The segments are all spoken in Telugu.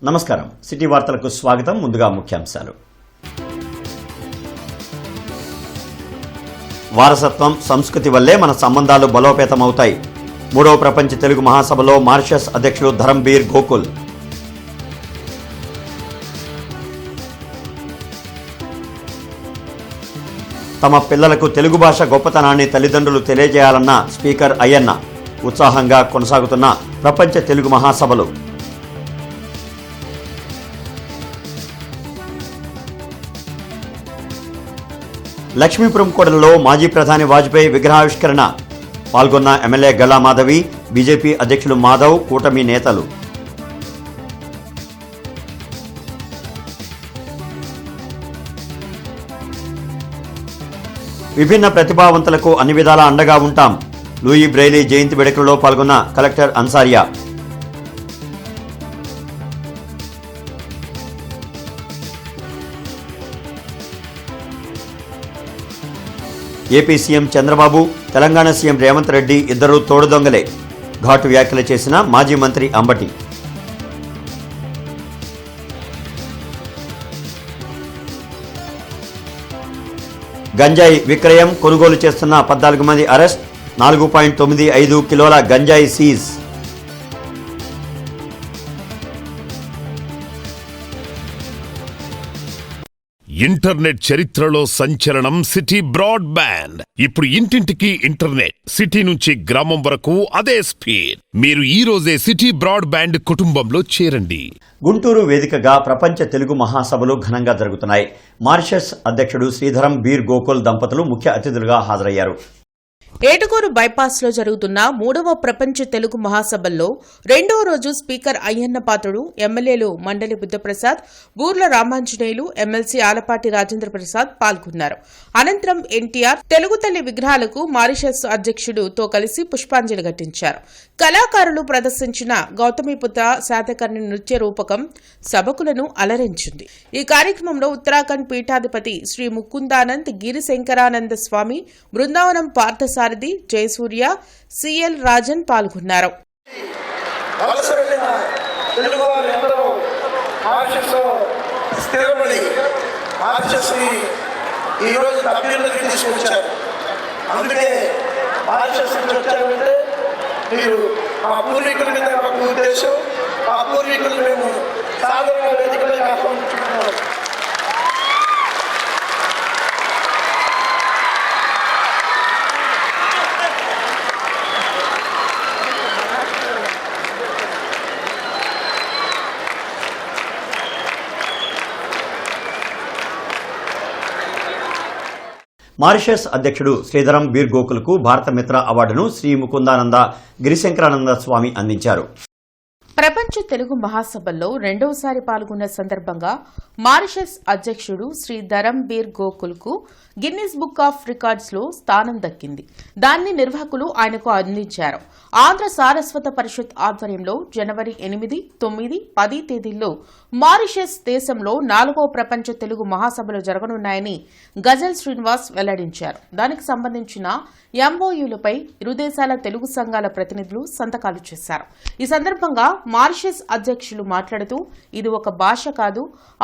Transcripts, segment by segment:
నమస్కారం. సిటీ వార్తలకు స్వాగతం. ముందుగా ముఖ్యాంశాలు. వారసత్వం, సంస్కృతి వల్లే మన సంబంధాలు బలోపేతమవుతాయి. 3వ ప్రపంచ తెలుగు మహాసభలో మారిషస్ అధ్యక్షుడు ధరంబీర్ గోకుల్. తమ పిల్లలకు తెలుగు భాష గొప్పతనాన్ని తల్లిదండ్రులు తెలియజేయాలన్న స్పీకర్ అయ్యన్న. ఉత్సాహంగా కొనసాగుతున్న ప్రపంచ తెలుగు మహాసభలు. లక్ష్మీపురం కూడలిలో మాజీ ప్రధాని వాజ్పేయి విగ్రహావిష్కరణ. పాల్గొన్న ఎమ్మెల్యే గల్లా మాధవి, బీజేపీ అధ్యక్షులు మాధవ్, కూటమి నేతలు. విభిన్న ప్రతిభావంతులకు అన్ని విధాలా అండగా ఉంటాం. లూయి బ్రెయిలీ జయంతి వేడుకలలో పాల్గొన్న collector Ansaria. AP CM Chandrababu, Telangana CM Revanth Reddy ఇద్దరూ తోడుదొంగలే. ఘాటు వ్యాఖ్యలు చేసిన మాజీ మంత్రి అంబటి. గంజాయి విక్రయం, కొనుగోలు చేస్తున్న 14 మంది అరెస్ట్. 4.95 కిలోల గంజాయి సీజ్. ఇంటర్నెట్ చరిత్రలో సంచలనం సిటీ బ్రాడ్బ్యాండ్. ఇప్పుడు ఇంటింటికి ఇంటర్నెట్, సిటీ నుంచి గ్రామం వరకు అదే స్పీడ్. మీరు ఈ రోజే సిటీ బ్రాడ్బ్యాండ్ కుటుంబంలో చేరండి. గుంటూరు వేదికగా ప్రపంచ తెలుగు మహాసభలు ఘనంగా జరుగుతున్నాయి. మారిషస్ అధ్యక్షుడు శ్రీధరంబీర్ గోకుల్ దంపతులు ముఖ్య అతిథులుగా హాజరయ్యారు. ఏటుకూరు బైపాస్ లో జరుగుతున్న 3వ ప్రపంచ తెలుగు మహాసభల్లో 2వ రోజు స్పీకర్ అయ్యన్న పాత్రుడు, ఎమ్మెల్యేలు మండలి బుద్ధప్రసాద్, బూర్ల రామాంజనేయులు, ఎమ్మెల్సీ ఆలపాటి రాజేంద్ర ప్రసాద్ పాల్గొన్నారు. అనంతరం ఎన్టీఆర్, తెలుగు తల్లి విగ్రహాలకు మారిషస్ అధ్యక్షుడుతో కలిసి పుష్పాంజలి ఘటించారు. కళాకారులు ప్రదర్శించిన గౌతమిపుత్ర శాతకర్ణి నృత్య రూపకం సభకులను అలరించింది. ఈ కార్యక్రమంలో ఉత్తరాఖండ్ పీఠాధిపతి శ్రీ ముకుందానంద్ గిరిశంకరానంద స్వామి, బృందావనం పార్థసారథి, జయసూర్య, సిఎల్ రాజన్ పాల్గొన్నారు. మీరు ఆ పూర్వీకుల మీద మాకు ఉద్దేశం, ఆ పూర్వీకులు మేము సాధారణ వేదికలుగా ఆహ్వానించుకున్నాం. మారిషస్ అధ్యక్షుడు శ్రీధరంబీర్ గోకుల్కు భారత మిత్ర అవార్డును శ్రీ ముకుందానంద గిరిశంకరానంద స్వామి అందించారు. ప్రపంచ తెలుగు మహాసభల్లో 2వసారి పాల్గొన్న సందర్భంగా మారిషస్ అధ్యక్షుడు శ్రీ ధరంబీర్ గోకుల్ కు గిన్నిస్ బుక్ ఆఫ్ రికార్డ్స్ లో స్థానం దక్కింది. దాన్ని నిర్వాహకులు ఆయనకు అందించారు. ఆంధ్ర సారస్వత పరిషత్ ఆధ్వర్యంలో జనవరి 8, 9, 10 తేదీల్లో మారిషస్ దేశంలో 4వ ప్రపంచ తెలుగు మహాసభలు జరగనున్నాయని గజల్ శ్రీనివాస్ వెల్లడించారు. దానికి సంబంధించిన ఎంఓయూలపై ఇరు దేశాల తెలుగు సంఘాల ప్రతినిధులు సంతకాలు చేశారు. ఈ సందర్భంగా మారిషస్ అధ్యక్షులు మాట్లాడుతూ, ఇది ఒక భాష కాదు,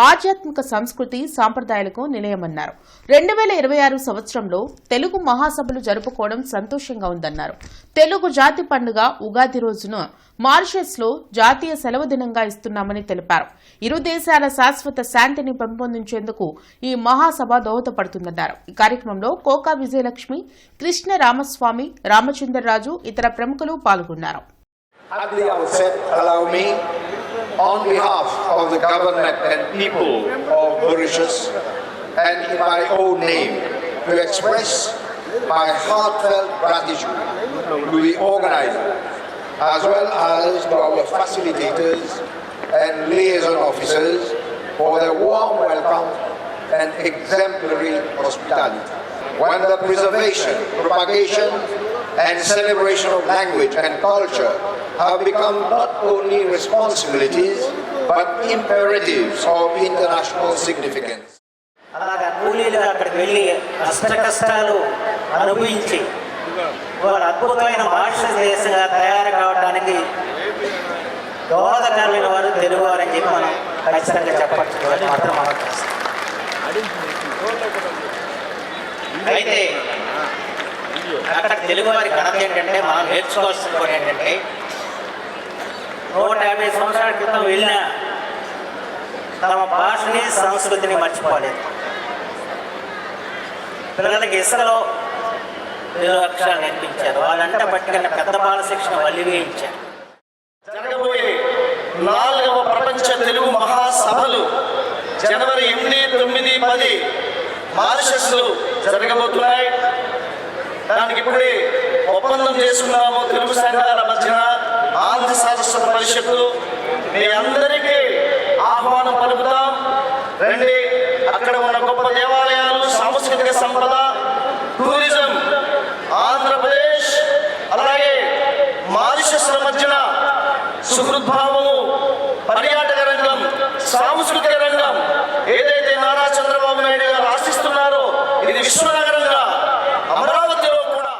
ఆధ్యాత్మిక సంస్కృతి సంప్రదాయాలకు నిలయమన్నారు. 2026 సంవత్సరంలో తెలుగు మహాసభలు జరుపుకోవడం సంతోషంగా ఉందన్నారు. తెలుగు జాతి పండుగ ఉగాది రోజున మారిషస్ లో జాతీయ సెలవు దినంగా ఇస్తున్నామని తెలిపారు. ఇరు దేశాల శాశ్వత శాంతిని పెంపొందించేందుకు ఈ మహాసభ దోహదపడుతుందన్నారు. ఈ కార్యక్రమంలో కోకా విజయలక్ష్మి, కృష్ణ రామస్వామి, రామచంద్రరాజు, ఇతర ప్రముఖులు పాల్గొన్నారు. On behalf of the government and people of Mauritius and in my own name to express my heartfelt gratitude to the organizer as well as to our facilitators and liaison officers for their warm welcome and exemplary hospitality. When the preservation, propagation and celebration of language and culture have become not only responsibilities but imperatives of international significance. అలాగా కూలీలుగా అక్కడికి వెళ్ళి కష్టాలు అనుభవించి ఒక అద్భుతమైన భాష దేశంగా తయారు కావడానికి దోహదకరమైన వారు తెలుగువారని చెప్పి మనం ఖచ్చితంగా చెప్పచ్చు అని మాత్రం మనం చేస్తాం. అయితే అక్కడ తెలుగు వారి ఘనత ఏంటంటే మనం నేర్చుకోవాల్సిన కూడా ఏంటంటే 150 సంవత్సరాల క్రితం వెళ్ళిన తమ భాషని సంస్కృతిని మర్చిపోలేదు. పిల్లలకి ఇసుకలో తెలుగు అక్షరాలు నేర్పించారు. వాళ్ళంట పట్టుకున్న పెద్ద బాల శిక్షణ వల్లి వేయించారు. జరగబోయే 4వ ప్రపంచ తెలుగు మహాసభలు జనవరి 8, 9, 10 మారిషస్లో జరగబోతున్నాయి. దానికి ఇప్పుడే ఒప్పందం చేసుకున్నాము తెలుగు సంఘాల మధ్యన ఆంధ్ర సారస్వత పరిషత్తు. మీ అందరికీ ఆహ్వానం పలుకుతాం. రండి, అక్కడ ఉన్న గొప్ప దేవాలయాలు, సాంస్కృతిక సంపద, టూరిజం, ఆంధ్రప్రదేశ్ అలాగే మారిషస్ల మధ్యన సుహృద్భావము, పర్యాటక రంగం, సాంస్కృతిక రంగం ఏదైతే నారా చంద్రబాబు నాయుడు గారు ఆశిస్తున్నారో ఇది విశ్వనగరంగా అమరావతిలో కూడా.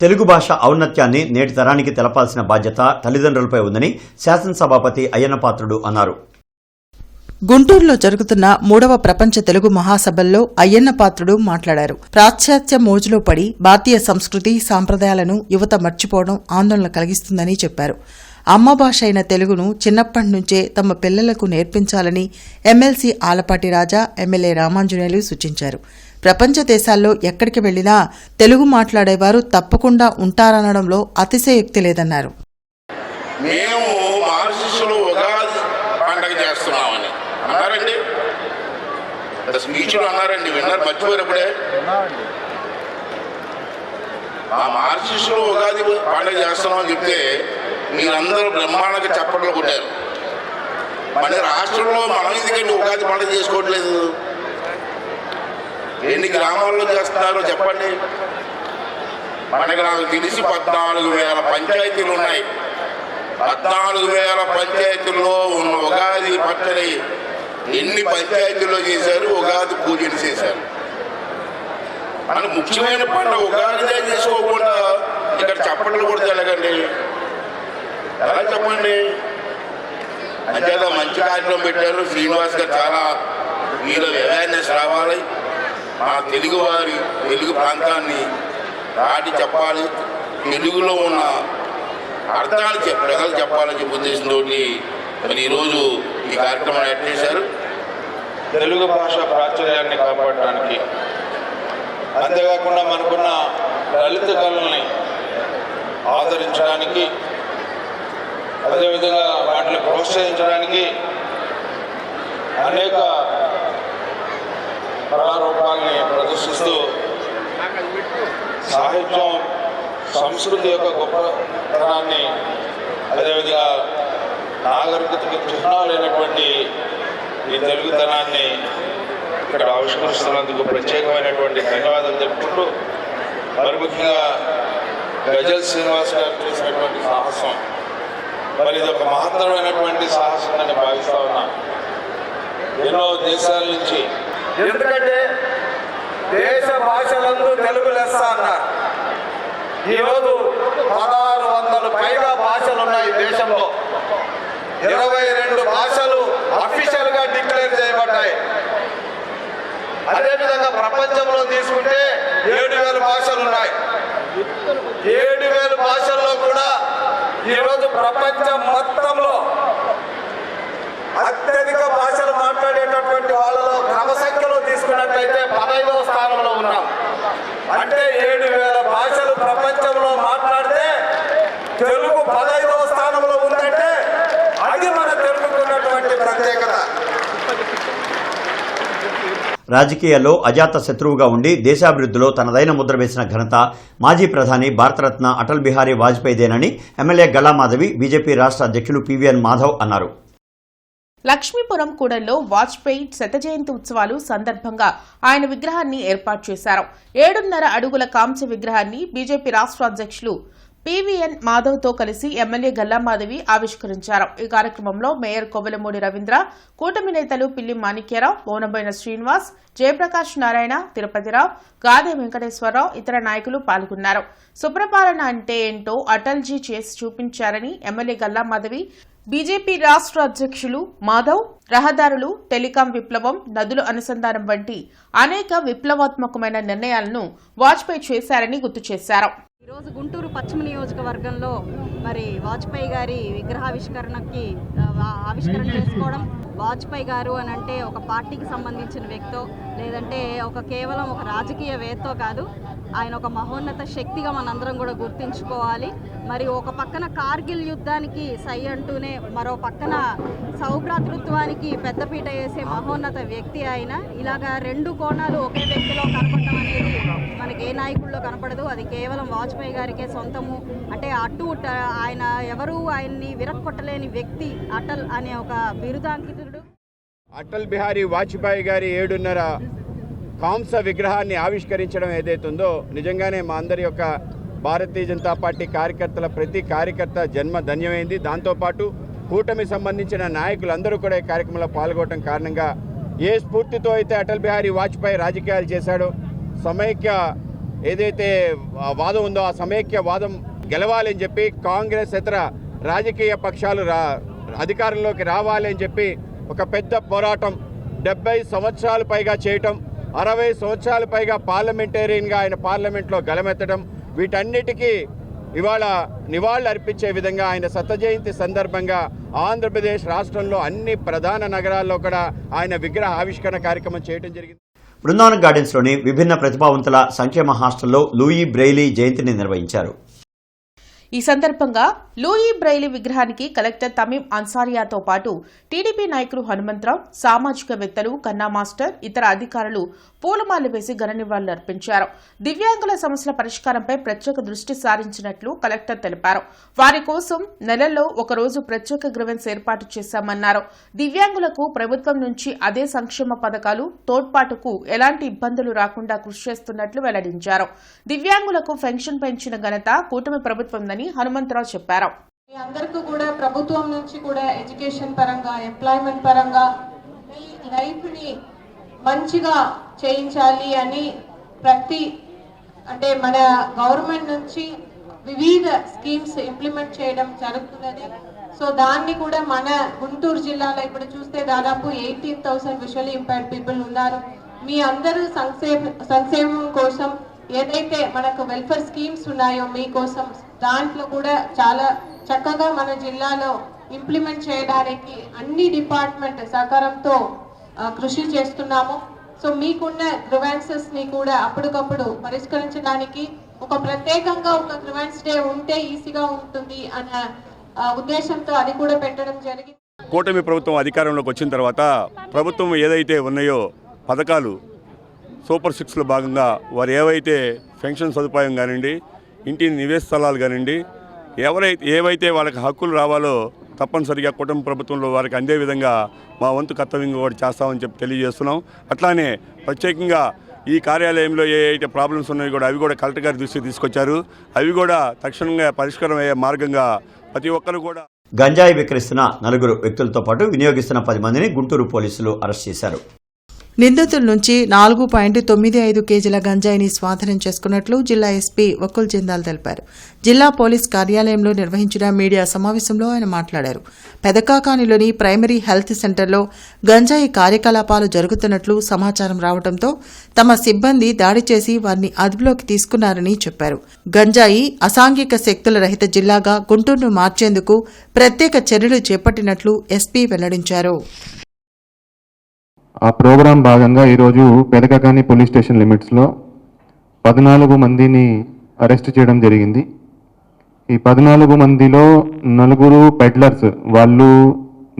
తెలుగు భాష ఔన్నత్యాన్ని నేటి తరానికి తెలపాల్సిన బాధ్యత తల్లిదండ్రులపై ఉందని శాసనసభాపతి అయ్యన్నపాత్రుడు అన్నారు. గుంటూరులో జరుగుతున్న 3వ ప్రపంచ తెలుగు మహాసభల్లో అయ్యన్నపాత్రుడు మాట్లాడారు. పాశ్చాత్య మోజులో పడి భారతీయ సంస్కృతి సాంప్రదాయాలను యువత మర్చిపోవడం ఆందోళన కలిగిస్తుందని చెప్పారు. అమ్మ భాష అయిన తెలుగును చిన్నప్పటి నుంచే తమ పిల్లలకు నేర్పించాలని ఎమ్మెల్సీ ఆలపాటి రాజా, ఎమ్మెల్యే రామాంజనేయులు సూచించారు. ప్రపంచ దేశాల్లో ఎక్కడికి వెళ్లినా తెలుగు మాట్లాడేవారు తప్పకుండా ఉంటారనడంలో అతిశయోక్తి లేదన్నారు. మేము మార్క్సిస్టులు ఉగాది పండగ చేస్తున్నామని అన్నారండి. స్పీచ్లు అన్నారండి, విన్నారు? మర్చిపోయినప్పుడే ఆ మార్క్సిస్టులు ఉగాది పండగ చేస్తున్నామని చెప్తే మీరందరూ బ్రహ్మాండంగా చప్పట్లు కొట్టారు. మన రాష్ట్రంలో మనం ఎందుకంటే ఉగాది పండుగ చేసుకోవట్లేదు? ఎన్ని గ్రామాల్లో చేస్తున్నారో చెప్పండి. మనకి నాకు తెలిసి 14,000 పంచాయతీలు ఉన్నాయి. 14,000 పంచాయతీల్లో ఉన్న ఉగాది పచ్చడి ఎన్ని పంచాయతీల్లో చేశారు? ఉగాది పూజలు చేశారు. మనకు ముఖ్యమైన పండుగ ఉగాదిదే చేసుకోకుండా ఇక్కడ చప్పట్లు కొడితే ఎలాగండి? ఎలా చెప్పండి? అంతేగా మంచి కార్యక్రమం పెట్టారు శ్రీనివాస్ గారు. చాలా మీలో అవేర్నెస్ రావాలి. మా తెలుగువారి తెలుగు ప్రాంతాన్ని దాటి చెప్పాలి, తెలుగులో ఉన్న అర్థాలు ప్రజలు చెప్పాలని చెప్పే ఉద్దేశంతో మరి ఈరోజు ఈ కార్యక్రమాన్ని ఏర్పాటు చేశారు. తెలుగు భాష ప్రాచుర్యాన్ని కాపాడడానికి, అంతేకాకుండా మనకున్న లలిత కళల్ని ఆదరించడానికి, అదేవిధంగా వాటిని ప్రోత్సహించడానికి అనేక కళారూపాలని ప్రదర్శిస్తూ సాహిత్యం, సంస్కృతి యొక్క గొప్పతనాన్ని, అదేవిధంగా నాగరికతకి చిహ్నాలైనటువంటి ఈ తెలుగుతనాన్ని ఇక్కడ ఆవిష్కరిస్తున్నందుకు ప్రత్యేకమైనటువంటి ధన్యవాదాలు తెలుపుకుంటూ, మరి ముఖ్యంగా గజల్ శ్రీనివాస్ గారు చేసినటువంటి సాహసం, మరి ఇది ఒక మహత్తరమైనటువంటి సాహసం అని భావిస్తా ఉన్నా. ఎన్నో దేశాల నుంచి, ఎందుకంటే దేశ భాషలందు తెలుగు లెస్స అన్నారు. ఈరోజు 1600 పైగా భాషలు ఉన్నాయి దేశంలో. 22 భాషలు అఫీషియల్ గా డిక్లేర్ చేయబడ్డాయి. అదేవిధంగా ప్రపంచంలో తీసుకుంటే 7,000 భాషలు ఉన్నాయి. 7,000 భాషల్లో కూడా ఈరోజు ప్రపంచం మొత్తంలో అత్యధిక భాషలు మాట్లాడేటటువంటి వాళ్ళలో క్రమసంఖ్యలో తీసుకున్నట్లయితే 15వ స్థానంలో ఉన్నాం. అంటే 7,000 భాషలు ప్రపంచంలో మాట్లాడితే తెలుగు 15వ స్థానంలో ఉందంటే అది మన తెలుగుకున్నటువంటి ప్రత్యేకత. రాజకీయాల్లో అజాత శత్రువుగా ఉండి దేశాభివృద్ధిలో తనదైన ముద్ర వేసిన ఘనత మాజీ ప్రధాని భారతరత్న అటల్ బిహారీ వాజ్పేయిదేనని ఎమ్మెల్యే గల్లామాధవి, బీజేపీ రాష్ట్ర అధ్యక్షులు పివిఎన్ మాధవ్ అన్నారు. లక్ష్మీపురం కూడల్లో వాజ్పేయి శత జయంతి ఉత్సవాలు సందర్భంగా ఆయన విగ్రహాన్ని ఏర్పాటు చేశారు. 7.5 అడుగుల కాంస్య విగ్రహాన్ని బీజేపీ రాష్ట్ర అధ్యక్షులు పివిఎన్ మాధవ్తో కలిసి ఎమ్మెల్యే గల్లామాధవి ఆవిష్కరించారు. ఈ కార్యక్రమంలో మేయర్ కొవెలమూడి రవీంద్ర, కూటమి నేతలు పిల్లి మాణిక్యరావు, మౌనబోయిన శ్రీనివాస్, జయప్రకాష్ నారాయణ, తిరుపతిరావు, గాదే వెంకటేశ్వరరావు, ఇతర నాయకులు పాల్గొన్నారు. సుప్రపాలన అంటే ఏంటో అటల్జీ చేసి చూపించారని ఎమ్మెల్యే గల్లామాధవి బీజేపీ రాష్ట్ర అధ్యక్షులు మాధవ్ రహదారులు, టెలికాం విప్లవం, నదుల అనుసంధానం వంటి అనేక విప్లవాత్మకమైన నిర్ణయాలను వాజ్పేయి చేశారని గుర్తు చేశారు. ఈరోజు గుంటూరు పశ్చిమ నియోజకవర్గంలో మరి వాజ్పేయి గారి విగ్రహావిష్కరణకి ఆవిష్కరణ చేసుకోవడం, వాజ్పేయి గారు అని అంటే ఒక పార్టీకి సంబంధించిన వ్యక్తో లేదంటే కేవలం ఒక రాజకీయవేత్తో కాదు, ఆయన ఒక మహోన్నత శక్తిగా మనందరం కూడా గుర్తించుకోవాలి. మరి ఒక పక్కన కార్గిల్ యుద్ధానికి సై అంటూనే మరో పక్కన సౌభ్రాతృత్వానికి పెద్దపీట వేసే మహోన్నత వ్యక్తి ఆయన. ఇలాగా రెండు కోణాలు ఒకే వ్యక్తిలో కనపడడం అనేది మనకి ఏ నాయకుల్లో కనపడదు. అది కేవలం వాజ్పేయి గారికే సొంతము. అంటే ఆయన ఎవరు ఆయన్ని విరక్కొట్టలేని వ్యక్తి అటల్ అనే ఒక బిరుదాంకితుడు. అటల్ బిహారీ వాజ్పేయి గారి 7.5 కాంస విగ్రహాన్ని ఆవిష్కరించడం ఏదైతుందో నిజంగానే మా అందరి యొక్క భారతీయ జనతా పార్టీ కార్యకర్తల ప్రతి కార్యకర్త జన్మ ధన్యమైంది. దాంతోపాటు కూటమి సంబంధించిన నాయకులందరూ కూడా ఈ కార్యక్రమంలో పాల్గొనడం కారణంగా ఏ స్ఫూర్తితో అయితే అటల్ బిహారీ వాజ్పేయి రాజకీయాలు చేశాడో, సమైక్య ఏదైతే వాదం ఉందో ఆ సమైక్య వాదం గెలవాలని చెప్పి కాంగ్రెస్ ఇతర రాజకీయ పక్షాలు అధికారంలోకి రావాలని చెప్పి ఒక పెద్ద పోరాటం 70 సంవత్సరాలు పైగా చేయటం, 60 సంవత్సరాలు పైగా పార్లమెంటేరియన్గా ఆయన పార్లమెంట్లో గలమెత్తడం, వీటన్నిటికీ ఇవాళ నివాళులు అర్పించే విధంగా ఆయన శత జయంతి సందర్భంగా ఆంధ్రప్రదేశ్ రాష్ట్రంలో అన్ని ప్రధాన నగరాల్లో కూడా ఆయన విగ్రహ ఆవిష్కరణ కార్యక్రమం చేయడం జరిగింది. బృందావనం గార్డెన్స్లోని విభిన్న ప్రతిభావంతుల సంక్షేమ హాస్టల్లో లూయి బ్రెయిలీ జయంతిని నిర్వహించారు. ఈ సందర్భంగా లూయి బ్రెయిలీ విగ్రహానికి కలెక్టర్ తమీం అన్సారియాతో పాటు టీడీపీ నాయకులు హనుమంతరావు, సామాజికవేత్తలు, కన్నా మాస్టర్, ఇతర అధికారులు పూలమాలలు వేసి ఘన నివాళులు అర్పించారు. దివ్యాంగుల సమస్యల పరిష్కారంపై ప్రత్యేక దృష్టి సారించినట్లు కలెక్టర్ తెలిపారు. వారి కోసం నెలల్లో ఒకరోజు ప్రత్యేక గ్రీవెన్స్ ఏర్పాటు చేశామన్నారు. దివ్యాంగులకు ప్రభుత్వం నుంచి అదే సంక్షేమ పథకాలు, తోడ్పాటుకు ఎలాంటి ఇబ్బందులు రాకుండా కృషి చేస్తున్నట్లు వెల్లడించారు. దివ్యాంగులకు పెన్షన్ పెంచిన ఘనత కూటమి ప్రభుత్వందని హనుమంతరావు చెప్పారు. మీ అందరికీ కూడా ప్రభుత్వం నుంచి కూడా ఎడ్యుకేషన్ పరంగా, ఎంప్లాయ్మెంట్ పరంగా మీ లైఫ్ ని మంచిగా చేయించాలి అని అంటే మన గవర్నమెంట్ నుంచి వివిధ స్కీమ్స్ ఇంప్లిమెంట్ చేయడం జరుగుతున్నది. సో దాన్ని కూడా మన గుంటూరు జిల్లాలో ఇప్పుడు చూస్తే దాదాపు 18,000 విజువల్లీ ఇంపైర్డ్ పీపుల్ ఉన్నారు. మీ అందరూ సంక్షేమం కోసం ఏదైతే మనకు వెల్ఫేర్ స్కీమ్స్ ఉన్నాయో మీకోసం దాంట్లో కూడా చాలా చక్కగా మన జిల్లాలో ఇంప్లిమెంట్ చేయడానికి అన్ని డిపార్ట్మెంట్ సహకారంతో కృషి చేస్తున్నాము. సో మీకున్న గ్రీవెన్సెస్ ని కూడా అప్పటికప్పుడు పరిష్కరించడానికి ఒక ప్రత్యేకంగా ఒక గ్రీవెన్స్ డే ఉంటే ఈజీగా ఉంటుంది అన్న ఉద్దేశంతో అది కూడా పెట్టడం జరిగింది. కూటమి ప్రభుత్వం అధికారంలోకి వచ్చిన తర్వాత ప్రభుత్వం ఏదైతే ఉన్నాయో పథకాలు సూపర్ 6లో భాగంగా వారు ఏవైతే పెన్షన్ సదుపాయం కానివ్వండి, ఇంటి నివేశ స్థలాలు కానివ్వండి, ఏవైతే వాళ్ళకి హక్కులు రావాలో తప్పనిసరిగా కుటుంబ ప్రభుత్వంలో వారికి అందే విధంగా మా వంతు కర్తవ్యంగా కూడా చేస్తామని చెప్పి తెలియజేస్తున్నాం. అట్లానే ప్రత్యేకంగా ఈ కార్యాలయంలో ఏ ప్రాబ్లమ్స్ ఉన్నాయో కూడా అవి కూడా కలెక్టర్ గారి దృష్టికి తీసుకొచ్చారు. అవి కూడా తక్షణంగా పరిష్కారం అయ్యే మార్గంగా ప్రతి ఒక్కరు కూడా. గంజాయి విక్రయిస్తున్న 4 వ్యక్తులతో పాటు వినియోగిస్తున్న 10 మందిని గుంటూరు పోలీసులు అరెస్ట్ చేశారు. నిందితుల నుంచి 4.95 కేజీల గంజాయిని స్వాధీనం చేసుకున్నట్లు జిల్లా ఎస్పీ వకుల్ జిందాల్ తెలిపారు. జిల్లా పోలీస్ కార్యాలయంలో నిర్వహించిన మీడియా సమావేశంలో ఆయన మాట్లాడారు. పెదకాకానిలోని ప్రైమరీ హెల్త్ సెంటర్లో గంజాయి కార్యకలాపాలు జరుగుతున్నట్లు సమాచారం రావడంతో తమ సిబ్బంది దాడి చేసి వారిని అదుపులోకి తీసుకున్నారని చెప్పారు. గంజాయి అసాంఘిక శక్తుల రహిత జిల్లాగా గుంటూరును మార్చేందుకు ప్రత్యేక చర్యలు చేపట్టినట్లు ఎస్పీ వెల్లడించారు. ఆ ప్రోగ్రాం భాగంగా ఈరోజు పెదకాకాని పోలీస్ స్టేషన్ లిమిట్స్లో 14 మందిని అరెస్ట్ చేయడం జరిగింది. ఈ 14 మందిలో 4 పెడ్లర్స్, వాళ్ళు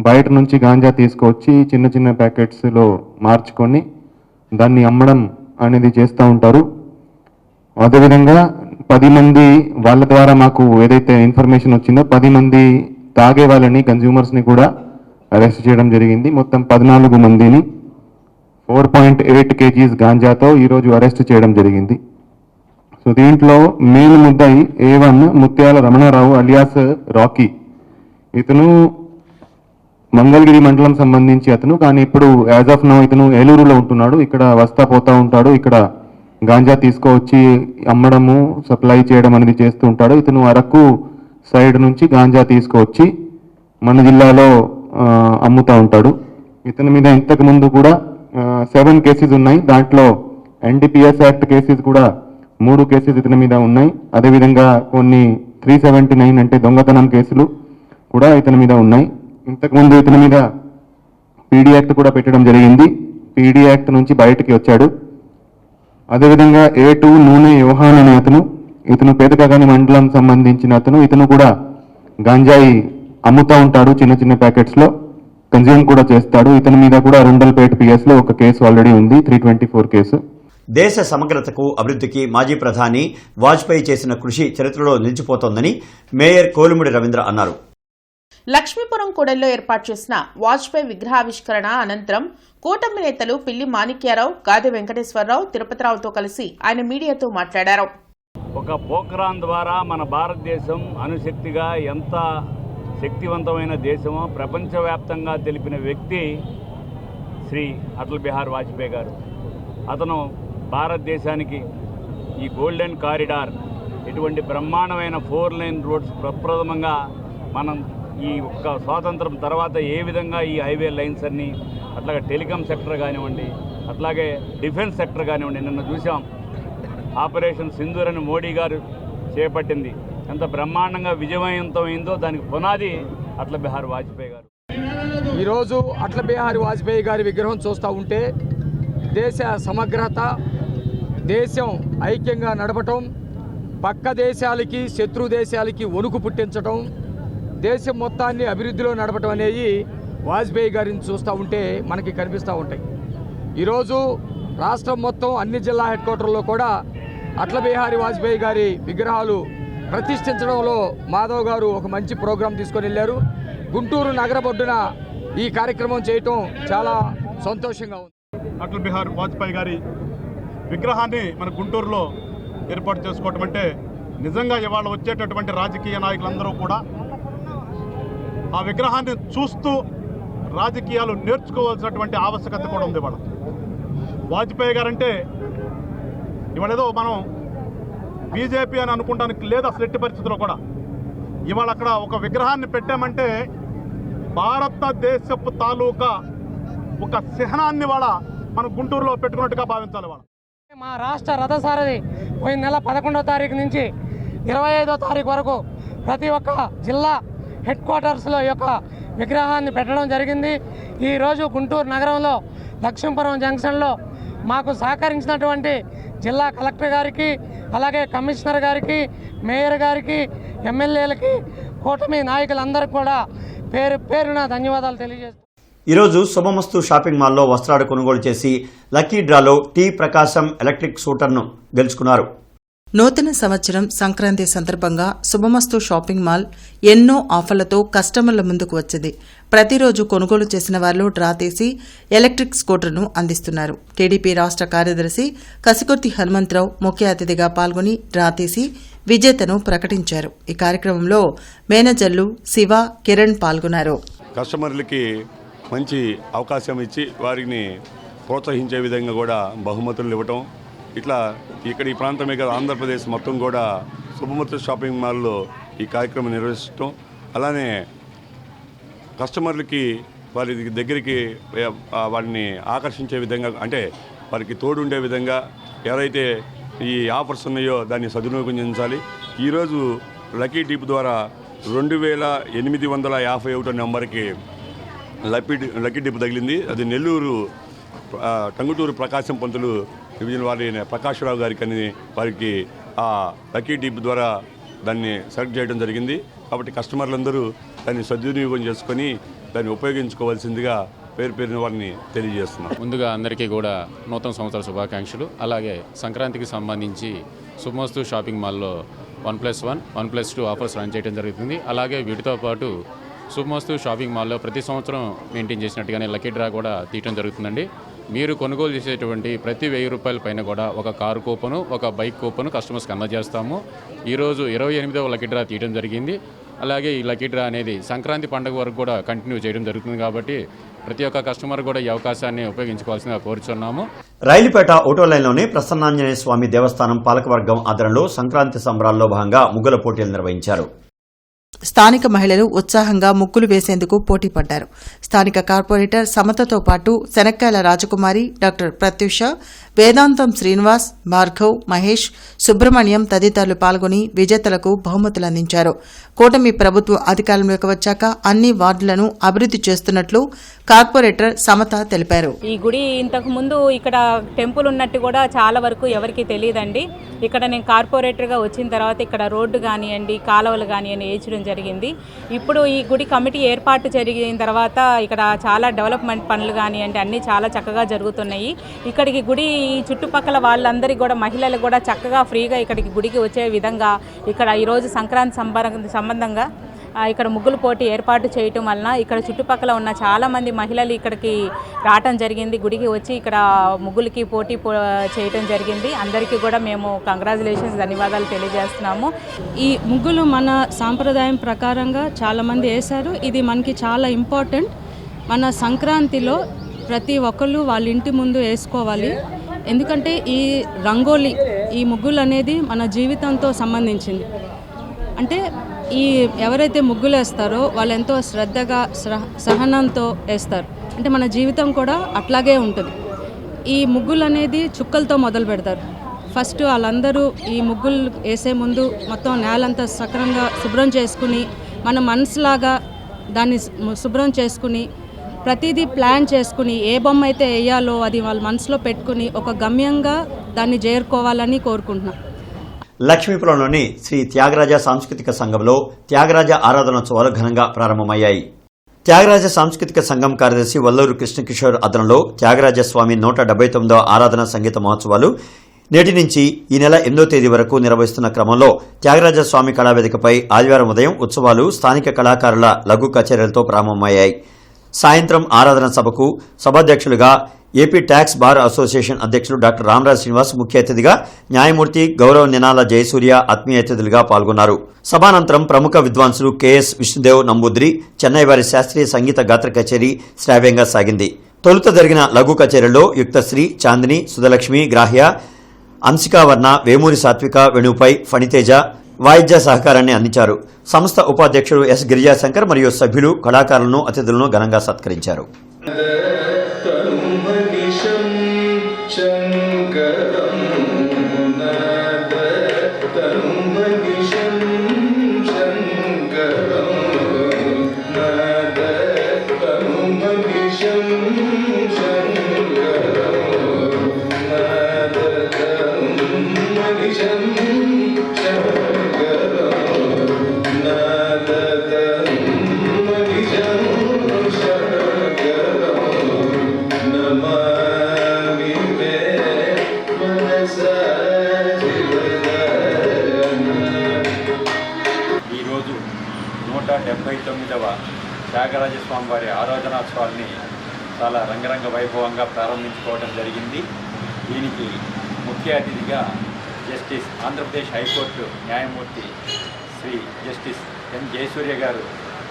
బయట నుంచి గాంజా తీసుకొచ్చి చిన్న చిన్న ప్యాకెట్స్లో మార్చుకొని దాన్ని అమ్మడం అనేది చేస్తూ ఉంటారు. అదేవిధంగా 10 మంది వాళ్ళ ద్వారా మాకు ఏదైతే ఇన్ఫర్మేషన్ వచ్చిందో 10 మంది తాగే వాళ్ళని, కన్జ్యూమర్స్ని కూడా అరెస్ట్ చేయడం జరిగింది. మొత్తం 14 మందిని 4.8 కేజీస్ గాంజాతో ఈరోజు అరెస్ట్ చేయడం జరిగింది. సో దీంట్లో మెయిన్ ముద్దాయి A1 ముత్యాల రమణారావు అలియాస్ రాకీ. ఇతను మంగళగిరి మండలం సంబంధించి అతను, కానీ ఇప్పుడు యాజ్ ఆఫ్ నౌ ఇతను ఏలూరులో ఉంటున్నాడు. ఇక్కడ వస్తా పోతా ఉంటాడు. ఇక్కడ గాంజా తీసుకువచ్చి అమ్మడము, సప్లై చేయడం అనేది చేస్తూ ఉంటాడు. ఇతను అరకు సైడ్ నుంచి గాంజా తీసుకువచ్చి మన జిల్లాలో అమ్ముతూ ఉంటాడు. ఇతని మీద ఇంతకు ముందు కూడా 7 కేసెస్ ఉన్నాయి. దాంట్లో NDPS యాక్ట్ కేసెస్ కూడా 3 కేసెస్ ఇతని మీద ఉన్నాయి. అదేవిధంగా కొన్ని 379 అంటే దొంగతనం కేసులు కూడా ఇతని మీద ఉన్నాయి. ఇంతకుముందు ఇతని మీద PD యాక్ట్ కూడా పెట్టడం జరిగింది. PD యాక్ట్ నుంచి బయటికి వచ్చాడు. అదేవిధంగా A2 నూనె యోహాన్ అనే ఇతను పేదకాగాని మండలం సంబంధించిన ఇతను కూడా గంజాయి అమ్ముతూ ఉంటాడు. చిన్న చిన్న ప్యాకెట్స్లో కన్జ్యూమ్ కూడా చేస్తాడు. ఇతని మీద కూడా రుండల్పేట PS లో ఒక కేసు ఆల్రెడీ ఉంది, 324 కేసు. దేశ సమగ్రతకు అభివృద్ధికి మాజీ ప్రధాని వాజ్పేయి చేసిన కృషి చరిత్రలో నిలిచిపోతోందని మేయర్ కోలుముడి రవీంద్ర అన్నారు. లక్ష్మీపురం కూడలిలో ఏర్పాటు చేసిన వాజ్పేయి విగ్రహావిష్కరణ అనంతరం కూటమి నేతలు పిల్లి మాణిక్యారావు, గాదె వెంకటేశ్వరరావు, తిరుపతిరావుతో కలిసి ఆయన మీడియాతో మాట్లాడారు. ఒక పోఖ్రాన్ ద్వారా మన భారతదేశం అణుశక్తిగా ఎంత శక్తివంతమైన దేశమో ప్రపంచవ్యాప్తంగా తెలిపిన వ్యక్తి శ్రీ అటల్ బిహారీ వాజ్పేయి గారు. అతను భారతదేశానికి ఈ గోల్డెన్ కారిడార్, ఇటువంటి బ్రహ్మాండమైన 4 లైన్ రోడ్స్ ప్రప్రథమంగా మనం ఈ ఒక్క స్వాతంత్రం తర్వాత ఏ విధంగా ఈ హైవే లైన్స్ అన్నీ, అట్లాగే టెలికాం సెక్టర్ కానివ్వండి, అట్లాగే డిఫెన్స్ సెక్టర్ కానివ్వండి, నిన్న చూసాం ఆపరేషన్ సింధూర్ అని మోడీ గారు చేపట్టింది. ఎంత బ్రహ్మాండంగా విజయవంతమైందో దానికి పునాది అటల్ బిహారీ వాజ్పేయి గారు. ఈరోజు అటల్ బిహారీ వాజ్పేయి గారి విగ్రహం చూస్తూ ఉంటే దేశ సమగ్రత, దేశం ఐక్యంగా నడపటం, పక్క దేశాలకి శత్రు దేశాలకి వణుకు పుట్టించటం, దేశం మొత్తాన్ని అభివృద్ధిలో నడపటం అనేది వాజ్పేయి గారిని చూస్తూ ఉంటే మనకి కనిపిస్తూ ఉంటాయి. ఈరోజు రాష్ట్రం మొత్తం అన్ని జిల్లా హెడ్ క్వార్టర్లో కూడా అటల్ బిహారీ వాజ్పేయి గారి విగ్రహాలు ప్రతిష్ఠించడంలో మాధవ్ గారు ఒక మంచి ప్రోగ్రాం తీసుకొని వెళ్ళారు. గుంటూరు నగరబొడ్డున ఈ కార్యక్రమం చేయటం చాలా సంతోషంగా ఉంది. అటల్ బిహారీ వాజ్పేయి గారి విగ్రహాన్ని మన గుంటూరులో ఏర్పాటు చేసుకోవటం అంటే నిజంగా ఇవాళ వచ్చేటటువంటి రాజకీయ నాయకులందరూ కూడా ఆ విగ్రహాన్ని చూస్తూ రాజకీయాలు నేర్చుకోవాల్సినటువంటి ఆవశ్యకత కూడా ఉంది. ఇవాళ వాజ్పేయి గారంటే ఇవాళ ఏదో మనం బీజేపీ అని అనుకుంటానికి లేదు అసలు ఎట్టి పరిస్థితుల్లో కూడా. ఇవాళ అక్కడ ఒక విగ్రహాన్ని పెట్టామంటే భారతదేశపు తాలూకా ఒక చిహ్నాన్ని వాళ్ళ మనం గుంటూరులో పెట్టుకున్నట్టుగా భావించాలి. వాళ్ళ మా రాష్ట్ర రథసారథి పోయిన నెల 11వ తారీఖు నుంచి 25వ తారీఖు వరకు ప్రతి ఒక్క జిల్లా హెడ్ క్వార్టర్స్లో ఈ యొక్క విగ్రహాన్ని పెట్టడం జరిగింది. ఈరోజు గుంటూరు నగరంలో లక్ష్మీపురం జంక్షన్లో మాకు సహకరించినటువంటి జిల్లా కలెక్టర్ గారికి, అలాగే కమిషనర్ గారికి, మేయర్ గారికి, ఎమ్మెల్యేలకి, కూటమి నాయకులందరికీ కూడా పేరు పేరున ధన్యవాదాలు తెలియజేస్తాను. ఈరోజు శుభమస్తు షాపింగ్ మాల్లో వస్త్రాలు కొనుగోలు చేసి లక్కీ డ్రాలో టీ ప్రకాశం ఎలక్ట్రిక్ స్కూటర్ను గెలుచుకున్నారు. నూతన సంవత్సరం సంక్రాంతి సందర్భంగా శుభమస్తు షాపింగ్ మాల్ ఎన్నో ఆఫర్లతో కస్టమర్ల ముందుకు వచ్చింది. ప్రతిరోజు కొనుగోలు చేసిన వారిలో డ్రా తీసి ఎలక్ట్రిక్ స్కూటర్ను అందిస్తున్నారు. టీడీపీ రాష్ట్ర కార్యదర్శి కసికొర్తి హనుమంతరావు ముఖ్య అతిథిగా పాల్గొని డ్రా తీసి విజేతను ప్రకటించారు. ఈ కార్యక్రమంలో మేనేజర్లు శివ, కిరణ్ పాల్గొన్నారు. కస్టమర్లకి మంచి అవకాశం ఇచ్చి వారిని ప్రోత్సహించే విధంగా కూడా బహుమతులు ఇవ్వటం, ఇట్లా ఇక్కడ ఈ ప్రాంతమే కదా ఆంధ్రప్రదేశ్ మొత్తం కూడా శుభమస్తు షాపింగ్ మాల్లో ఈ కార్యక్రమం నిర్వహించడం, అలానే కస్టమర్లకి వారి దగ్గరికి వారిని ఆకర్షించే విధంగా, అంటే వారికి తోడుండే విధంగా ఎవరైతే ఈ ఆఫర్స్ ఉన్నాయో దాన్ని సద్వినియోగించాలి. ఈరోజు లక్కీ డిప్ ద్వారా 2851 నెంబర్కి లక్కీ డిప్ తగిలింది. అది నెల్లూరు టంగుటూరు ప్రకాశం పంతులు డివిజన్ వారి ప్రకాశ్రావు గారికి అని వారికి ఆ లక్కీ డిప్ ద్వారా దాన్ని సెలెక్ట్ చేయడం జరిగింది. కాబట్టి కస్టమర్లందరూ దాన్ని సద్వినియోగం చేసుకొని దాన్ని ఉపయోగించుకోవాల్సిందిగా పేరు పేరున వారిని తెలియజేస్తున్నాం. ముందుగా అందరికీ కూడా నూతన సంవత్సర శుభాకాంక్షలు. అలాగే సంక్రాంతికి సంబంధించి శుభమస్తు షాపింగ్ మాల్లో 1+1, 1+2 ఆఫర్స్ రన్ చేయడం జరుగుతుంది. అలాగే వీటితో పాటు శుభమస్తు షాపింగ్ మాల్లో ప్రతి సంవత్సరం మెయింటైన్ చేసినట్టుగానే లక్కీ డ్రా కూడా తీయడం జరుగుతుందండి. మీరు కొనుగోలు చేసేటువంటి ప్రతి 1000 రూపాయల పైన కూడా ఒక కారు కూపను, ఒక బైక్ కూపను కస్టమర్స్కి అందజేస్తాము. ఈరోజు 28వ లక్కీ డ్రా తీయడం జరిగింది. అలాగే ఈ లక్కీ డ్రా అనేది సంక్రాంతి పండుగ వరకు కూడా కంటిన్యూ చేయడం జరుగుతుంది. కాబట్టి ప్రతి ఒక్క కస్టమర్ కూడా ఈ అవకాశాన్ని ఉపయోగించుకోవాల్సిందిగా కోరుచున్నాము. రైలుపేట ఓటో లైన్లోని ప్రసన్నాంజనేయ స్వామి దేవస్థానం పాలకవర్గం ఆధ్వర్యంలో సంక్రాంతి సంబరాల్లో భాగంగా ముగ్గుల పోటీలు నిర్వహించారు. స్థానిక మహిళలు ఉత్సాహంగా ముగ్గులు వేసేందుకు పోటీ పడ్డారు. స్థానిక కార్పొరేటర్ సమతతో పాటు శనక్కాయల రాజకుమారి, డాక్టర్ ప్రత్యూష, వేదాంతం శ్రీనివాస్, భార్గవ్, మహేష్, సుబ్రహ్మణ్యం తదితరులు పాల్గొని విజేతలకు బహుమతులు అందించారు. కూటమి ప్రభుత్వం అధికారంలోకి వచ్చాక అన్ని వార్డులను అభివృద్ది చేస్తున్నట్లు కార్పొరేటర్ సమత తెలిపారు. ఈ గుడి ఇంతకు ముందు ఇక్కడ టెంపుల్ ఉన్నట్టు కూడా చాలా వరకు ఎవరికి తెలియదండి. ఇక్కడ నేను కార్పొరేటర్గా వచ్చిన తర్వాత ఇక్కడ రోడ్డు కానివ్వండి, కాలువలు కానివ్వండి వేయించడం జరిగింది. ఇప్పుడు ఈ గుడి కమిటీ ఏర్పాటు జరిగిన తర్వాత ఇక్కడ చాలా డెవలప్మెంట్ పనులు కానివ్వండి అన్నీ చాలా చక్కగా జరుగుతున్నాయి. ఇక్కడికి గుడి ఈ చుట్టుపక్కల వాళ్ళందరికీ కూడా మహిళలు కూడా చక్కగా ఫ్రీగా ఇక్కడికి గుడికి వచ్చే విధంగా ఇక్కడ ఈరోజు సంక్రాంతి సంబంధంగా ఇక్కడ ముగ్గులు పోటీ ఏర్పాటు చేయటం వలన ఇక్కడ చుట్టుపక్కల ఉన్న చాలామంది మహిళలు ఇక్కడికి రావటం జరిగింది. గుడికి వచ్చి ఇక్కడ ముగ్గులకి పోటీ చేయటం జరిగింది. అందరికీ కూడా మేము కంగ్రాచులేషన్స్, ధన్యవాదాలు తెలియజేస్తున్నాము. ఈ ముగ్గులు మన సాంప్రదాయం ప్రకారంగా చాలామంది వేశారు. ఇది మనకి చాలా ఇంపార్టెంట్. మన సంక్రాంతిలో ప్రతి ఒక్కళ్ళు వాళ్ళ ఇంటి ముందు వేసుకోవాలి. ఎందుకంటే ఈ రంగోలీ, ఈ ముగ్గులు అనేది మన జీవితంతో సంబంధించింది. అంటే ఈ ఎవరైతే ముగ్గులు వేస్తారో వాళ్ళు ఎంతో శ్రద్ధగా సహనంతో వేస్తారు. అంటే మన జీవితం కూడా అట్లాగే ఉంటుంది. ఈ ముగ్గులు అనేది చుక్కలతో మొదలు పెడతారు. ఫస్ట్ వాళ్ళందరూ ఈ ముగ్గులు వేసే ముందు మొత్తం నేలంతా సక్రంగా శుభ్రం చేసుకుని మన మనసులాగా దాన్ని శుభ్రం చేసుకుని ప్రతిదీ ప్లాన్ చేసుకుని ఏ బొమ్మ అయితే వేయాలో అది వాళ్ళ మనసులో పెట్టుకుని ఒక గమ్యంగా దాన్ని చేరుకోవాలని కోరుకుంటున్నాం. లక్ష్మీపురంలోని శ్రీ త్యాగరాజ సాంస్కృతిక సంఘంలో త్యాగరాజ ఆరాధనోత్సవాలు ఘనంగా ప్రారంభమయ్యాయి. త్యాగరాజ సాంస్కృతిక సంఘం కార్యదర్శి వల్లూరు కృష్ణకిషోర్ ఆధ్వర్యంలో త్యాగరాజస్వామి 179వ ఆరాధన సంగీత మహోత్సవాలు నేటి నుంచి ఈ నెల 8వ తేదీ వరకు నిర్వహిస్తున్న క్రమంలో త్యాగరాజస్వామి కళావేదికపై ఆదివారం ఉదయం ఉత్సవాలు స్థానిక కళాకారుల లఘు కచేరీలతో ప్రారంభమయ్యాయి. సాయంత్రం ఆరాధన సభకు సభాధ్యక్షులుగా ఏపీ ట్యాక్స్ బార్ అసోసియేషన్ అధ్యక్షులు డాక్టర్ రామరాజ్ శ్రీనివాస్ ముఖ్య అతిథిగా, న్యాయమూర్తి గౌరవ నినాల జయసూర్య ఆత్మీయ అతిథులుగా పాల్గొన్నారు. సభానంతరం ప్రముఖ విద్వాంసులు కెఎస్ విష్ణుదేవ్ నంబూద్రి చెన్నై వారి శాస్త్రీయ సంగీత గాత్ర కచేరీ శ్రావ్యంగా సాగింది. తొలుత జరిగిన లఘు కచేరీలో యుక్తశ్రీ, చాందిని, సుధలక్ష్మి, గ్రాహ్య, అంశికావర్ణ, వేమూరి సాత్విక, వేణుపై ఫణితేజ వాయిద్య సహకారాన్ని అందించారు. సంస్థ ఉపాధ్యక్షుడు ఎస్ గిరిజాశంకర్ మరియు సభ్యులు కళాకారులను, అతిథులను ఘనంగా సత్కరించారు. ఈరోజు 179వ త్యాగరాజస్వామి వారి ఆరాధనోత్సవాల్ని చాలా రంగరంగ వైభవంగా ప్రారంభించుకోవడం జరిగింది. దీనికి ముఖ్య అతిథిగా జస్టిస్ ఆంధ్రప్రదేశ్ హైకోర్టు న్యాయమూర్తి శ్రీ జస్టిస్ ఎన్ జయసూర్య గారు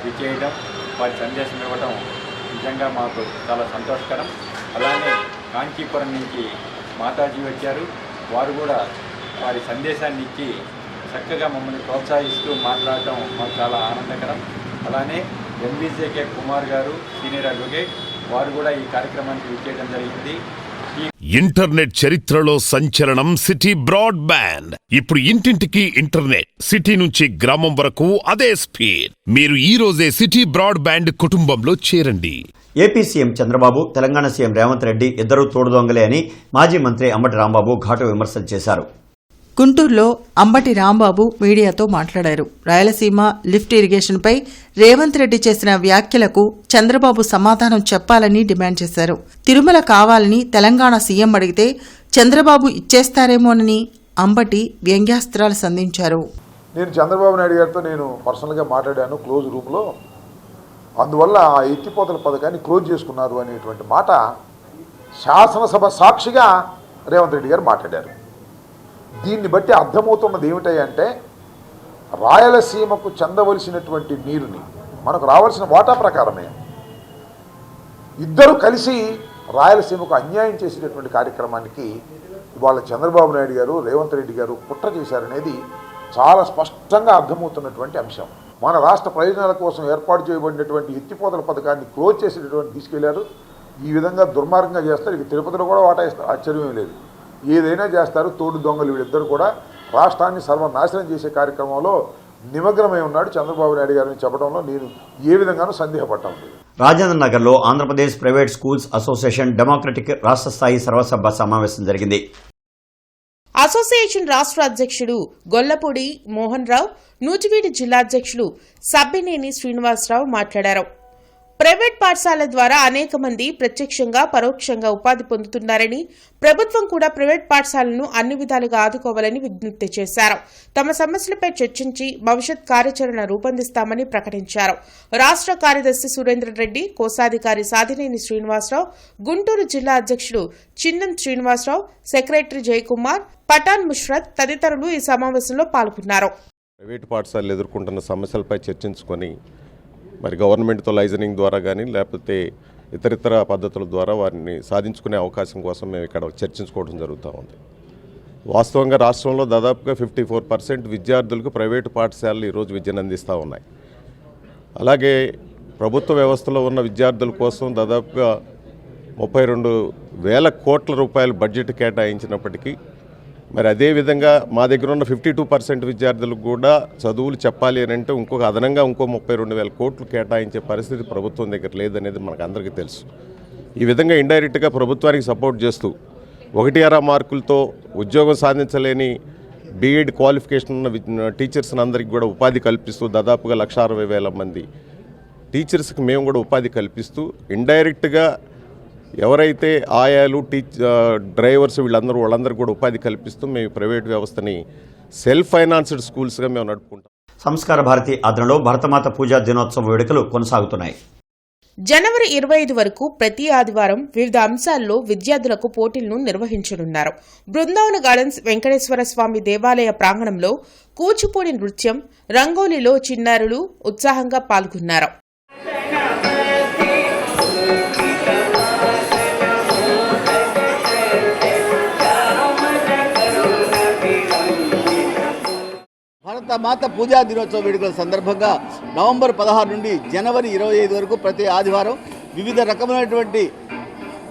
విచ్చేయడం, వారి సందేశం ఇవ్వడం నిజంగా మాకు చాలా సంతోషకరం. అలానే కాంచీపురం నుంచి మాతాజీ వచ్చారు. వారు కూడా వారి సందేశాన్ని ఇచ్చి చక్కగా మమ్మల్ని ప్రోత్సహిస్తూ మాట్లాడటం మాకు చాలా ఆనందకరం. అలానే ఎంబీజేకే కుమార్ గారు సీనియర్ అడ్వకేట్, వారు కూడా ఈ కార్యక్రమానికి విచ్చేయడం జరిగింది. ఇంటర్నెట్ చరిత్రలో సంచలనం సిటీ బ్రాడ్బ్యాండ్. ఇప్పుడు ఇంటింటికి ఇంటర్నెట్, సిటీ నుంచి గ్రామం వరకు అదే స్పీడ్. మీరు ఈ రోజే సిటీ బ్రాడ్బ్యాండ్ కుటుంబంలో చేరండి. AP CM Chandrababu, Telangana CM Revanth Reddy ఇద్దరూ తోడుదొంగలే అని మాజీ మంత్రి అంబటి రాంబాబు ఘాటు విమర్శలు చేశారు. గుంటూరులో అంబటి రాంబాబు మీడియాతో మాట్లాడారు. రాయలసీమ లిఫ్ట్ ఇరిగేషన్పై రేవంత్ రెడ్డి చేసిన వ్యాఖ్యలకు చంద్రబాబు సమాధానం చెప్పాలని డిమాండ్ చేశారు. తిరుమల కావాలని తెలంగాణ సీఎం అడిగితే చంద్రబాబు ఇచ్చేస్తారేమోనని అంబటి వ్యంగ్యాస్త్రాలు సంధించారు. నేను చంద్రబాబు నాయుడు గారితో నేను పర్సనల్గా మాట్లాడాను క్లోజ్ రూమ్లో. అందువల్ల ఆ ఎత్తిపోతల పథకాన్ని క్లోజ్ చేసుకున్నారు అనేటువంటి మాట శాసనసభ సాక్షిగా రేవంత్ రెడ్డి గారు మాట్లాడారు. దీన్ని బట్టి అర్థమవుతున్నది ఏమిటంటే రాయలసీమకు చెందవలసినటువంటి నీరుని మనకు రావాల్సిన వాటా ప్రకారమే ఇద్దరు కలిసి రాయలసీమకు అన్యాయం చేసేటటువంటి కార్యక్రమానికి ఇవాళ చంద్రబాబు నాయుడు గారు, రేవంత్ రెడ్డి గారు కుట్ర చేశారనేది చాలా స్పష్టంగా అర్థమవుతున్నటువంటి అంశం. మన రాష్ట్ర ప్రయోజనాల కోసం ఏర్పాటు చేయబడినటువంటి ఎత్తిపోతల పథకాన్ని క్లోజ్ చేసేటటువంటి తీసుకెళ్లారు. ఈ విధంగా దుర్మార్గంగా చేస్తారు. ఇక తిరుపతిలో కూడా వాటా ఇస్తారు, ఆశ్చర్యమే లేదు. ఏదైనా చేస్తారు. తోడు దొంగలు వీళ్ళిద్దరు కూడా రాష్ట్రాన్ని సర్వనాశనం చేసే కార్యక్రమంలో నిమగ్నమై ఉన్నాడు చంద్రబాబు నాయుడు గారిని చెప్పడంలో నేను ఏ విధంగానూ సందేహపడ్డాను. రాజేంద్ర నగర్లో Andhra Pradesh private schools association democratic రాష్ట్ర స్థాయి సర్వసభ సమావేశం జరిగింది. అసోసియేషన్ రాష్ట్ర అధ్యక్షుడు గొల్లపూడి మోహన్ రావు, నూజివీడు జిల్లా అధ్యక్షులు సబ్బినేని శ్రీనివాసరావు మాట్లాడారు. ప్రైవేట్ పాఠశాలల ద్వారా అనేక మంది ప్రత్యక్షంగా పరోక్షంగా ఉపాధి పొందుతున్నారని, ప్రభుత్వం కూడా ప్రైవేట్ పాఠశాలను అన్ని విధాలుగా ఆదుకోవాలని విజ్ఞప్తి చేశారు. తమ సమస్యలపై చర్చించి భవిష్యత్ కార్యాచరణ రూపొందిస్తామని ప్రకటించారు. రాష్ట్ర కార్యదర్శి సురేంద్రరెడ్డి, కోశాధికారి సాధినేని శ్రీనివాసరావు, గుంటూరు జిల్లా అధ్యక్షుడు చిన్నం శ్రీనివాసరావు, సెక్రటరీ జయకుమార్, పఠాన్ ముష్రత్ తదితరులు ఈ సమావేశంలో పాల్గొన్నారు. ప్రైవేటు పాఠశాలలు ఎదుర్కొంటున్న సమస్యలపై చర్చించుకొని మరి గవర్నమెంట్తో లైజనింగ్ ద్వారా కానీ లేకపోతే ఇతరితర పద్ధతుల ద్వారా వారిని సాధించుకునే అవకాశం కోసం మేము ఇక్కడ చర్చించుకోవడం జరుగుతూ ఉంది. వాస్తవంగా రాష్ట్రంలో దాదాపుగా 54% విద్యార్థులకు ప్రైవేటు పాఠశాలలు ఈరోజు విద్యను అందిస్తూ ఉన్నాయి. అలాగే ప్రభుత్వ వ్యవస్థలో ఉన్న విద్యార్థుల కోసం దాదాపుగా 32,000 కోట్ల రూపాయల బడ్జెట్ కేటాయించినప్పటికీ మరి అదేవిధంగా మా దగ్గర ఉన్న 52% విద్యార్థులకు కూడా చదువులు చెప్పాలి అని అంటే ఇంకొక అదనంగా ఇంకో 32,000 కోట్లు కేటాయించే పరిస్థితి ప్రభుత్వం దగ్గర లేదనేది మనకు అందరికీ తెలుసు. ఈ విధంగా ఇండైరెక్ట్గా ప్రభుత్వానికి సపోర్ట్ చేస్తూ 1-6 మార్కులతో ఉద్యోగం సాధించలేని బీఎడ్ క్వాలిఫికేషన్ ఉన్న టీచర్స్ని అందరికీ కూడా ఉపాధి కల్పిస్తూ దాదాపుగా 1,60,000 మంది టీచర్స్కి మేము కూడా ఉపాధి కల్పిస్తూ ఇండైరెక్ట్గా ఎవరైతే ఆయాలు డ్రైవర్స్ వాళ్ళందరూ కూడా ఉపాధి కల్పిస్తూ మేము ప్రైవేట్ వ్యవస్థని సెల్ఫ్ ఫైనాన్స్డ్ స్కూల్స్గా మేము నడుపుకుంటాం. సంస్కార భారతి ఆధ్వర్యంలో భరతమాత పూజా దినోత్సవ వేడుకలు కొనసాగుతున్నాయి. జనవరి 25 వరకు ప్రతి ఆదివారం వివిధ అంశాల్లో విద్యార్థులకు పోటీలను నిర్వహించనున్నారు. బృందావన గార్డెన్స్ వెంకటేశ్వర స్వామి దేవాలయ ప్రాంగణంలో కూచిపూడి నృత్యం, రంగోలీలో చిన్నారులు ఉత్సాహంగా పాల్గొన్నారు. భారత మాత పూజా దినోత్సవ వేడుకల సందర్భంగా నవంబర్ 16 నుండి జనవరి 25 వరకు ప్రతి ఆదివారం వివిధ రకమైనటువంటి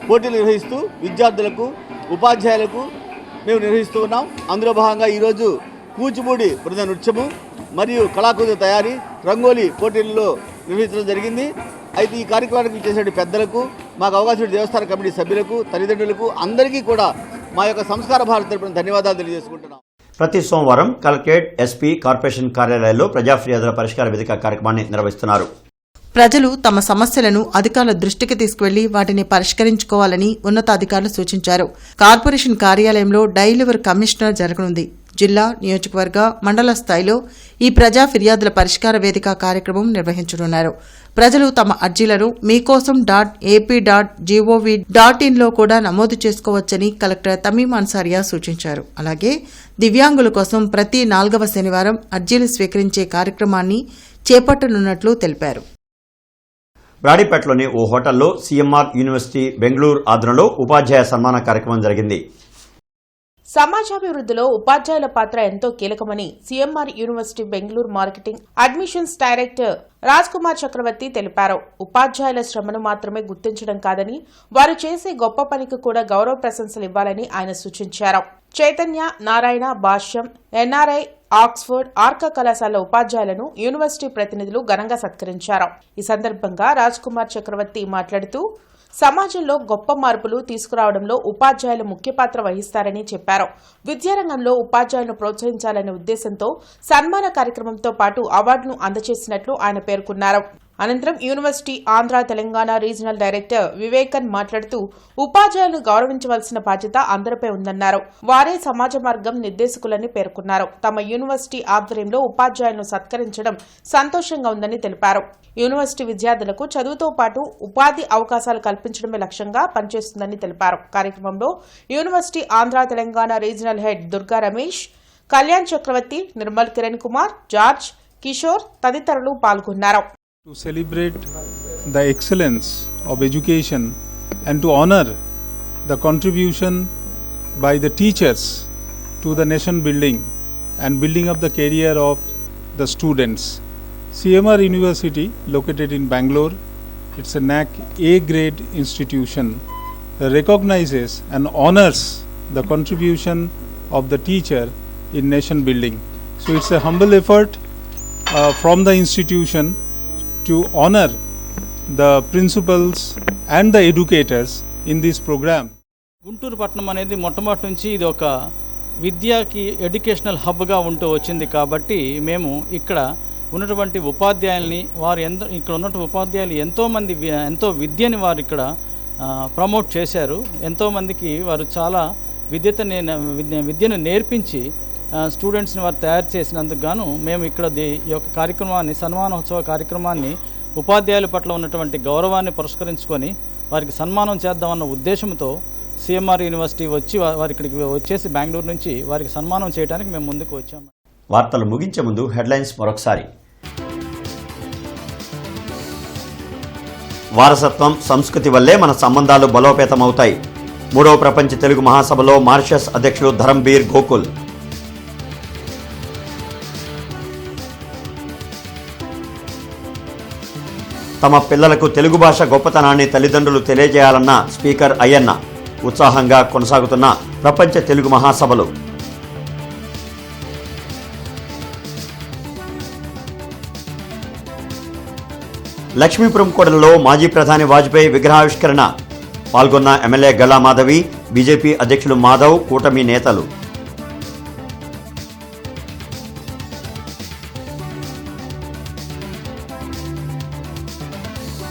పోటీలు నిర్వహిస్తూ విద్యార్థులకు, ఉపాధ్యాయులకు మేము నిర్వహిస్తూ ఉన్నాం. అందులో భాగంగా ఈరోజు కూచిపూడి బృంద నృత్యము మరియు కళాకృతుల తయారీ, రంగోలీ పోటీల్లో నిర్వహించడం జరిగింది. అయితే ఈ కార్యక్రమానికి చేసే పెద్దలకు, మాకు అవకాశం దేవస్థాన కమిటీ సభ్యులకు, తల్లిదండ్రులకు అందరికీ కూడా మా యొక్క సంస్కార భారతి తరపున ధన్యవాదాలు తెలియజేసుకుంటున్నాం. ప్రతి సోమవారం కలెక్టరేట్, ఎస్పీ, కార్పొరేషన్ కార్యాలయాల్లో ప్రజా ఫిర్యాదుల పరిష్కార వేదిక కార్యక్రమాన్ని నిర్వహిస్తున్నారు. ప్రజలు తమ సమస్యలను అధికారుల దృష్టికి తీసుకువెళ్లి వాటిని పరిష్కరించుకోవాలని ఉన్నతాధికారులు సూచించారు. కార్పొరేషన్ కార్యాలయంలో డైలివర్ కమిషనర్ జరగనుంది. జిల్లా, నియోజకవర్గ, మండల స్థాయిలో ఈ ప్రజా ఫిర్యాదుల పరిష్కార వేదిక కార్యక్రమం నిర్వహించనున్నారు. ప్రజలు తమ అర్జీలను meekosom.ap.gov.in లో కూడా నమోదు చేసుకోవచ్చని కలెక్టర్ తమీం అన్సారియా సూచించారు. అలాగే దివ్యాంగుల కోసం ప్రతి 4వ శనివారం అర్జీలు స్వీకరించే కార్యక్రమాన్ని చేపట్టనున్నట్లు తెలిపారు. బ్రాడీపేటలోని ఓ హోటల్లో సీఎంఆర్ యూనివర్సిటీ బెంగళూరు ఆధ్వర్యంలో ఉపాధ్యాయ సన్మాన కార్యక్రమం జరిగింది. సమాజాభివృద్ధిలో ఉపాధ్యాయుల పాత్ర ఎంతో కీలకమని CMR university Bengaluru marketing admissions director Raj Kumar Chakravarthi తెలిపారు. ఉపాధ్యాయుల శ్రమను మాత్రమే గుర్తించడం కాదని, వారు చేసే గొప్ప పనికి కూడా గౌరవ ప్రశంసలు ఇవ్వాలని ఆయన సూచించారు. చైతన్య, నారాయణ, భాష్యం, ఎన్ఆర్ఐ, ఆక్స్ఫర్డ్, ఆర్కా కళాశాల ఉపాధ్యాయులను యూనివర్సిటీ ప్రతినిధులు ఘనంగా సత్కరించారు. ఈ సందర్భంగా రాజ్ కుమార్ చక్రవర్తి మాట్లాడుతూ సమాజంలో గొప్ప మార్పులు తీసుకురావడంలో ఉపాధ్యాయులు ముఖ్య పాత్ర వహిస్తారని చెప్పారు. విద్యారంగంలో ఉపాధ్యాయులను ప్రోత్సహించాలనే ఉద్దేశంతో సన్మాన కార్యక్రమంతో పాటు అవార్డును అందజేసినట్లు ఆయన పేర్కొన్నారు. అనంతరం university Andhra Telangana regional director Vivekan మాట్లాడుతూ ఉపాధ్యాయులను గౌరవించవలసిన బాధ్యత అందరిపై ఉందన్నారు. వారే సమాజ మార్గం నిర్దేశకులని పేర్కొన్నారు. తమ యూనివర్సిటీ ఆధ్వర్యంలో ఉపాధ్యాయులను సత్కరించడం సంతోషంగా ఉందని తెలిపారు. యూనివర్సిటీ విద్యార్థులకు చదువుతో పాటు ఉపాధి అవకాశాలు కల్పించడమే లక్ష్యంగా పనిచేస్తుందని తెలిపారు. కార్యక్రమంలో university Andhra Telangana regional head Durga Ramesh, Kalyan Chakravarthi, Nirmal Kiran Kumar, George, Kishore తదితరులు పాల్గొన్నారు. To celebrate the excellence of education and to honor the contribution by the teachers to the nation building and building up the career of the students. CMR University, located in Bangalore, it's a NAC A-grade institution, recognizes and honors the contribution of the teacher in nation building. So it's a humble effort from the institution to honor the principals and the educators in this program. Guntur పట్టణం అనేది మొట్టమొదటి నుంచి ఇది ఒక విద్యకి ఎడ్యుకేషనల్ హబ్గా ఉంటూ వచ్చింది కాబట్టి మేము ఇక్కడ ఉన్నటువంటి ఉపాధ్యాయుల్ని ఇక్కడ ఉన్నటువంటి ఉపాధ్యాయులు ఎంతో విద్యని వారు ఇక్కడ ప్రమోట్ చేశారు. ఎంతోమందికి వారు చాలా విద్యను నేర్పించి స్టూడెంట్స్ని వారు తయారు చేసినందుకు గాను మేము ఇక్కడ ఈ యొక్క కార్యక్రమాన్ని సన్మానోత్సవ కార్యక్రమాన్ని ఉపాధ్యాయుల పట్ల ఉన్నటువంటి గౌరవాన్ని పురస్కరించుకొని వారికి సన్మానం చేద్దామన్న ఉద్దేశంతో సిఎంఆర్ యూనివర్సిటీ వచ్చి వారి ఇక్కడికి వచ్చేసి బెంగళూరు నుంచి వారికి సన్మానం చేయడానికి మేము ముందుకు వచ్చాము. వార్తలు ముగించే ముందు హెడ్లైన్స్ మరొకసారి. వారసత్వం, సంస్కృతి వల్లే మన సంబంధాలు బలోపేతమవుతాయి. 3వ ప్రపంచ తెలుగు మహాసభలో మారిషస్ అధ్యక్షులు ధరంబీర్ గోకుల్. తమ పిల్లలకు తెలుగు భాష గొప్పతనాన్ని తల్లిదండ్రులు తెలియజేయాలన్న స్పీకర్ అయ్యన్న. ఉత్సాహంగా కొనసాగుతున్న ప్రపంచ తెలుగు మహాసభలు. లక్ష్మీపురం కూడలిలో మాజీ ప్రధాని వాజ్పేయి విగ్రహావిష్కరణ. పాల్గొన్న ఎమ్మెల్యే గల్లా మాధవి, బీజేపీ అధ్యక్షులు మాధవ్, కూటమి నేతలు.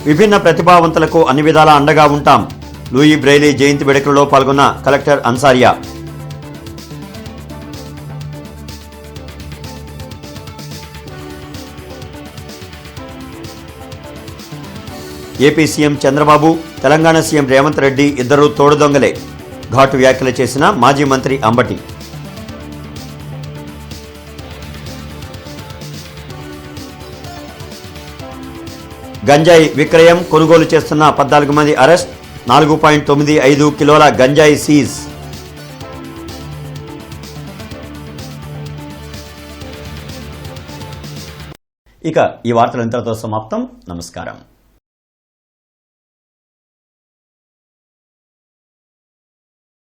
విభిన్న ప్రతిభావంతులకు అన్ని విధాలా అండగా ఉంటాం. లూయి బ్రెయిలీ జయంతి వేడుకలలో పాల్గొన్న collector Ansaria. AP CM Chandrababu, Telangana CM Revanth Reddy ఇద్దరూ తోడుదొంగలే. ఘాటు వ్యాఖ్యలు చేసిన మాజీ మంత్రి అంబటి. గంజాయి విక్రయం, కొనుగోలు చేస్తున్న 14 మంది అరెస్ట్. 4.95 కిలోల గంజాయి సీజ్. ఇక ఈ వార్తలు ఇంతటితో సమాప్తం. నమస్కారం.